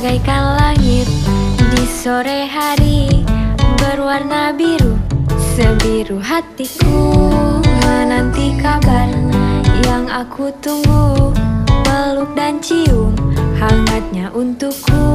Bagaikan langit di sore hari, berwarna biru, sebiru hatiku. Menanti kabar yang aku tunggu, peluk dan cium hangatnya untukku.